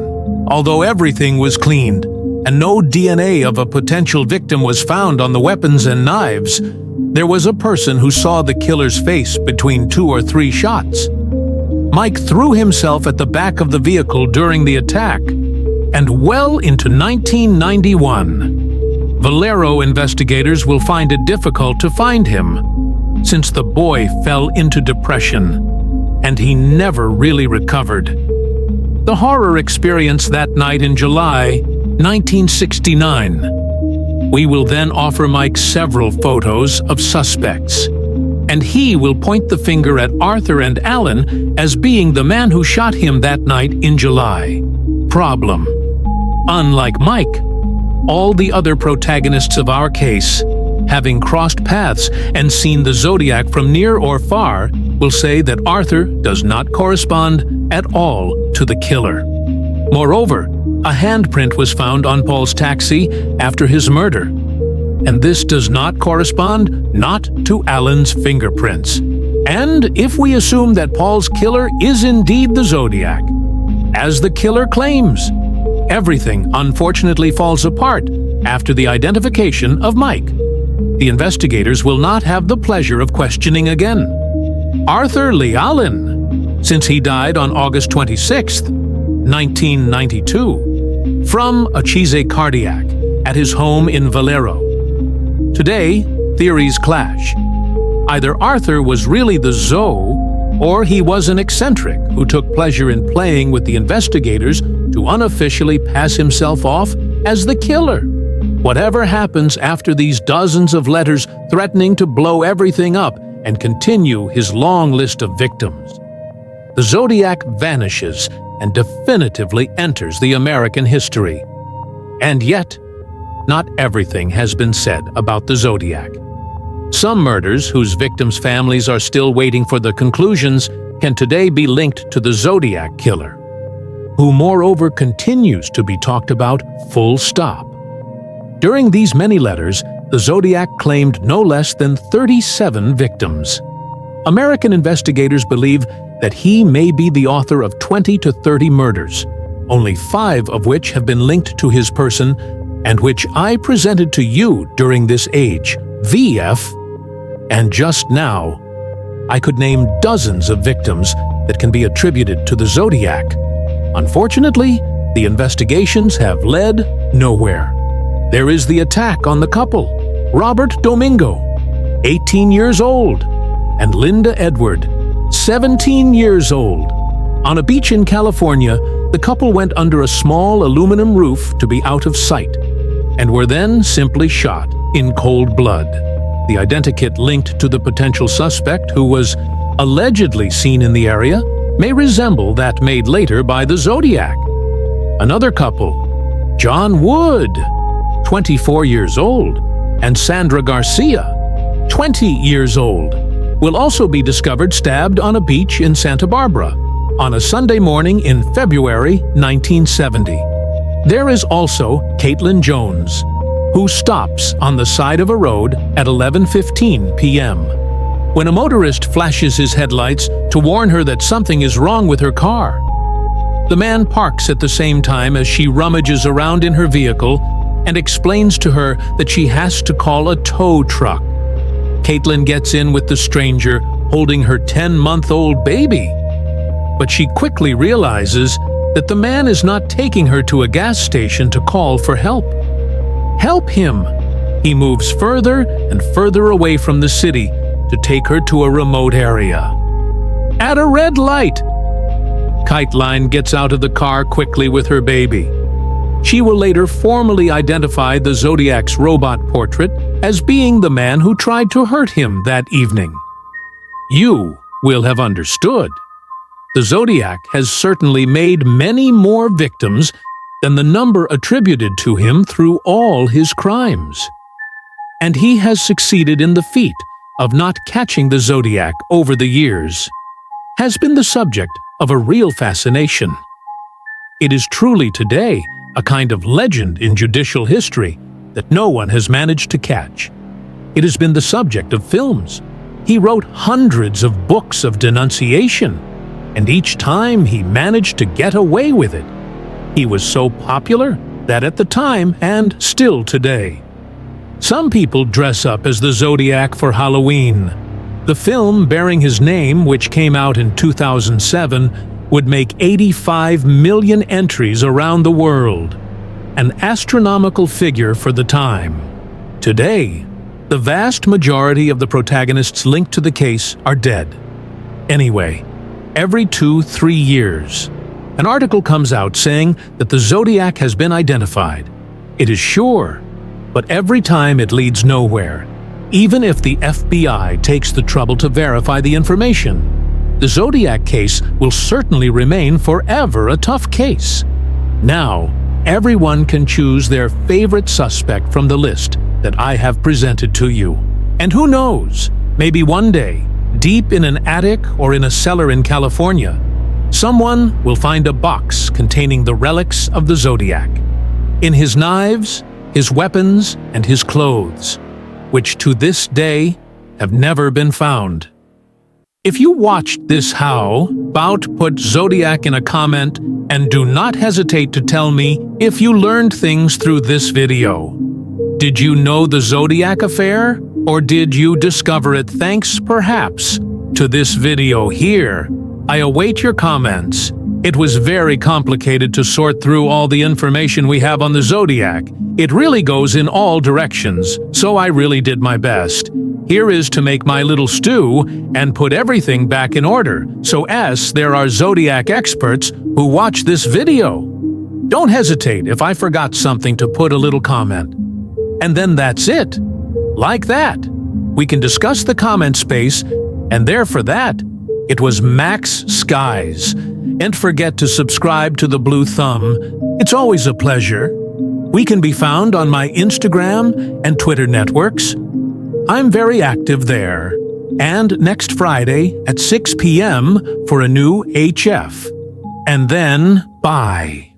although everything was cleaned and no DNA of a potential victim was found on the weapons and knives, there was a person who saw the killer's face between 2 or 3 shots. Mike threw himself at the back of the vehicle during the attack, and well into 1991. Valero investigators will find it difficult to find him, since the boy fell into depression, and he never really recovered. The horror experience that night in July 1969. We will then offer Mike several photos of suspects, and he will point the finger at Arthur and Alan as being the man who shot him that night in July. Problem: unlike Mike, all the other protagonists of our case, having crossed paths and seen the Zodiac from near or far, will say that Arthur does not correspond at all to the killer. Moreover, a handprint was found on Paul's taxi after his murder, and this does not correspond to Alan's fingerprints. And if we assume that Paul's killer is indeed the Zodiac, as the killer claims, everything unfortunately falls apart after the identification of Mike. The investigators will not have the pleasure of questioning again Arthur Leigh-Allen, since he died on August 26, 1992, from a cheese cardiac at his home in Valero. Today, theories clash. Either Arthur was really the Zoe, or he was an eccentric who took pleasure in playing with the investigators to unofficially pass himself off as the killer. Whatever happens after these dozens of letters threatening to blow everything up and continue his long list of victims, the Zodiac vanishes and definitively enters the American history. And yet, not everything has been said about the Zodiac. Some murders whose victims' families are still waiting for the conclusions can today be linked to the Zodiac killer, who moreover continues to be talked about full stop. During these many letters, the Zodiac claimed no less than 37 victims. American investigators believe that he may be the author of 20 to 30 murders, only 5 of which have been linked to his person and which I presented to you during this age, VF. And just now, I could name dozens of victims that can be attributed to the Zodiac. Unfortunately, the investigations have led nowhere. There is the attack on the couple, Robert Domingo, 18 years old, and Linda Edward, 17 years old. On a beach in California, the couple went under a small aluminum roof to be out of sight, and were then simply shot in cold blood. The identikit linked to the potential suspect, who was allegedly seen in the area, may resemble that made later by the Zodiac. Another couple, John Wood, 24 years old, and Sandra Garcia, 20 years old, will also be discovered stabbed on a beach in Santa Barbara on a Sunday morning in February 1970. There is also Caitlin Jones, who stops on the side of a road at 11:15 p.m. when a motorist flashes his headlights to warn her that something is wrong with her car. The man parks at the same time as she rummages around in her vehicle and explains to her that she has to call a tow truck. Caitlin gets in with the stranger holding her 10-month-old baby. But she quickly realizes that the man is not taking her to a gas station to call for help. Help him! He moves further and further away from the city to take her to a remote area. At a red light! Kiteline gets out of the car quickly with her baby. She will later formally identify the Zodiac's robot portrait as being the man who tried to hurt him that evening. You will have understood. The Zodiac has certainly made many more victims than the number attributed to him through all his crimes. And he has succeeded in the feat of not catching the Zodiac over the years, has been the subject of a real fascination. It is truly today a kind of legend in judicial history that no one has managed to catch. It has been the subject of films. He wrote hundreds of books of denunciation, and each time he managed to get away with it. He was so popular that at the time, and still today, some people dress up as the Zodiac for Halloween. The film bearing his name, which came out in 2007, would make 85 million entries around the world, an astronomical figure for the time. Today, the vast majority of the protagonists linked to the case are dead. Anyway, every 2-3 years, an article comes out saying that the Zodiac has been identified. It is sure, but every time it leads nowhere, even if the FBI takes the trouble to verify the information. The Zodiac case will certainly remain forever a tough case. Now, everyone can choose their favorite suspect from the list that I have presented to you. And who knows, maybe one day, deep in an attic or in a cellar in California, someone will find a box containing the relics of the Zodiac. In his knives, his weapons, and his clothes, which to this day have never been found. If you watched this how, put Zodiac in a comment and do not hesitate to tell me if you learned things through this video. Did you know the Zodiac affair? Or did you discover it thanks, perhaps, to this video here? I await your comments. It was very complicated to sort through all the information we have on the Zodiac. It really goes in all directions, so I really did my best. Here is to make my little stew and put everything back in order, so as there are Zodiac experts who watch this video. Don't hesitate if I forgot something to put a little comment. And then that's it. Like that. We can discuss the comment space, and there for that, it was Max Skies. And forget to subscribe to the Blue Thumb. It's always a pleasure. We can be found on my Instagram and Twitter networks. I'm very active there. And next Friday at 6 p.m. for a new HF. And then bye.